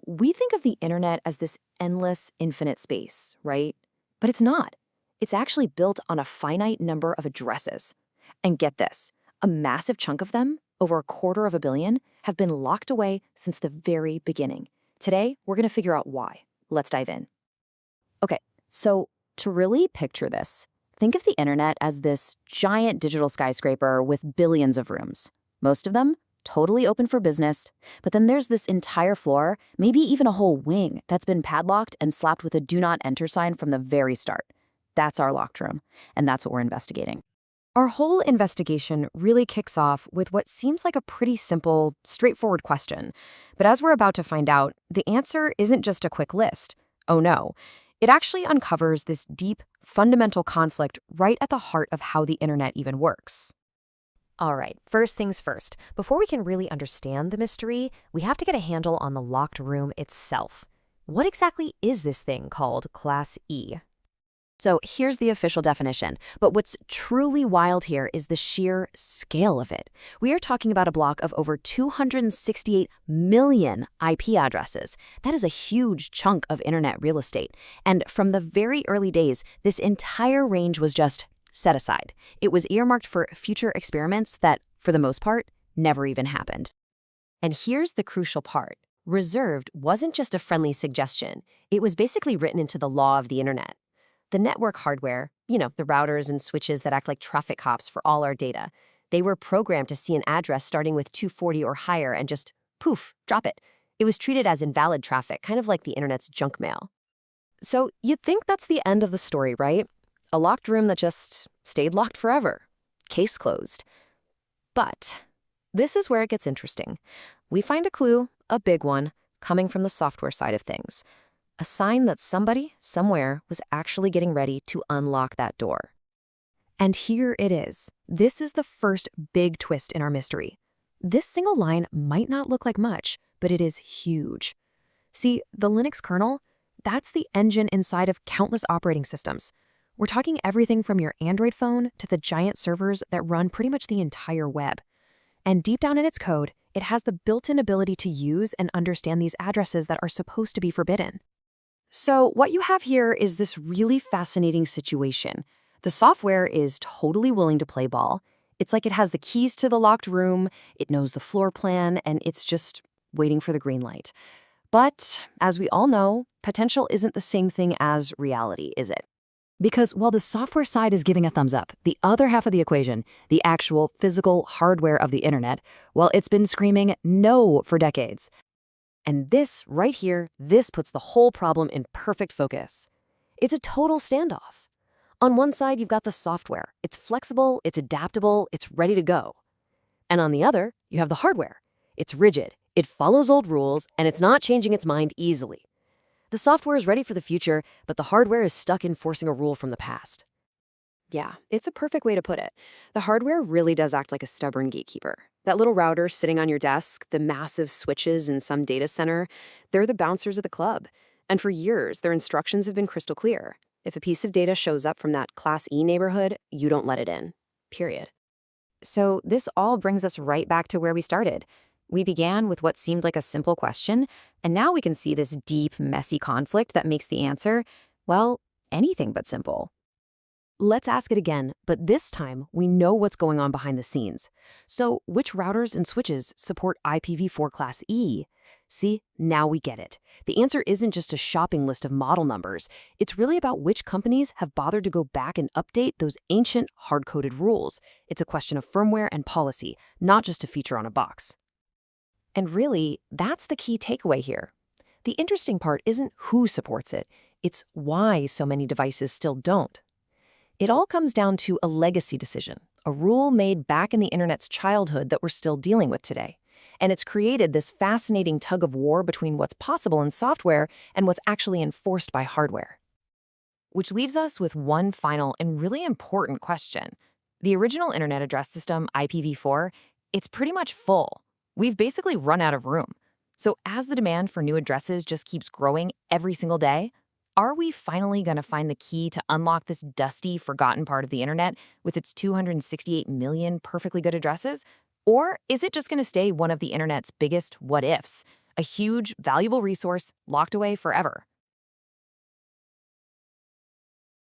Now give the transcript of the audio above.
We think of the internet as this endless, infinite space, right? But it's not. It's actually built on a finite number of addresses. And get this, a massive chunk of them, over a quarter of a billion, have been locked away since the very beginning. Today, we're going to figure out why. Let's dive in. Okay, so to really picture this, think of the internet as this giant digital skyscraper with billions of rooms. Most of them totally open for business, but then there's this entire floor, maybe even a whole wing, that's been padlocked and slapped with a do not enter sign from the very start. That's our locked room, and that's what we're investigating. Our whole investigation really kicks off with what seems like a pretty simple, straightforward question. But as we're about to find out, the answer isn't just a quick list. Oh no. It actually uncovers this deep, fundamental conflict right at the heart of how the internet even works. All right, first things first. Before we can really understand the mystery, we have to get a handle on the locked room itself. What exactly is this thing called Class E? So here's the official definition, but what's truly wild here is the sheer scale of it. We are talking about a block of over 268 million IP addresses. That is a huge chunk of internet real estate. And from the very early days, this entire range was just set aside. It was earmarked for future experiments that, for the most part, never even happened. And here's the crucial part. Reserved wasn't just a friendly suggestion. It was basically written into the law of the internet. The network hardware, the routers and switches that act like traffic cops for all our data, they were programmed to see an address starting with 240 or higher and just, poof, drop it. It was treated as invalid traffic, kind of like the internet's junk mail. So you'd think that's the end of the story, right? A locked room that just stayed locked forever. Case closed. But this is where it gets interesting. We find a clue, a big one, coming from the software side of things. A sign that somebody, somewhere, was actually getting ready to unlock that door. And here it is. This is the first big twist in our mystery. This single line might not look like much, but it is huge. See, the Linux kernel, that's the engine inside of countless operating systems. We're talking everything from your Android phone to the giant servers that run pretty much the entire web. And deep down in its code, it has the built-in ability to use and understand these addresses that are supposed to be forbidden. So what you have here is this really fascinating situation. The software is totally willing to play ball. It's like it has the keys to the locked room, it knows the floor plan, and it's just waiting for the green light. But, as we all know, potential isn't the same thing as reality, is it? Because while the software side is giving a thumbs up, the other half of the equation, the actual physical hardware of the internet, well, it's been screaming no for decades. And this, right here, this puts the whole problem in perfect focus. It's a total standoff. On one side, you've got the software. It's flexible, it's adaptable, it's ready to go. And on the other, you have the hardware. It's rigid, it follows old rules, and it's not changing its mind easily. The software is ready for the future, but the hardware is stuck enforcing a rule from the past. Yeah, it's a perfect way to put it. The hardware really does act like a stubborn gatekeeper. That little router sitting on your desk, the massive switches in some data center, they're the bouncers of the club. And for years, their instructions have been crystal clear. If a piece of data shows up from that Class E neighborhood, you don't let it in. Period. So this all brings us right back to where we started. We began with what seemed like a simple question, and now we can see this deep, messy conflict that makes the answer, well, anything but simple. Let's ask it again, but this time we know what's going on behind the scenes. So which routers and switches support IPv4 Class E? See, now we get it. The answer isn't just a shopping list of model numbers. It's really about which companies have bothered to go back and update those ancient, hard-coded rules. It's a question of firmware and policy, not just a feature on a box. And really, that's the key takeaway here. The interesting part isn't who supports it, it's why so many devices still don't. It all comes down to a legacy decision, a rule made back in the internet's childhood that we're still dealing with today. And it's created this fascinating tug of war between what's possible in software and what's actually enforced by hardware. Which leaves us with one final and really important question. The original internet address system, IPv4, it's pretty much full. We've basically run out of room. So as the demand for new addresses just keeps growing every single day, are we finally going to find the key to unlock this dusty, forgotten part of the internet with its 268 million perfectly good addresses? Or is it just going to stay one of the internet's biggest what-ifs, A huge, valuable resource locked away forever.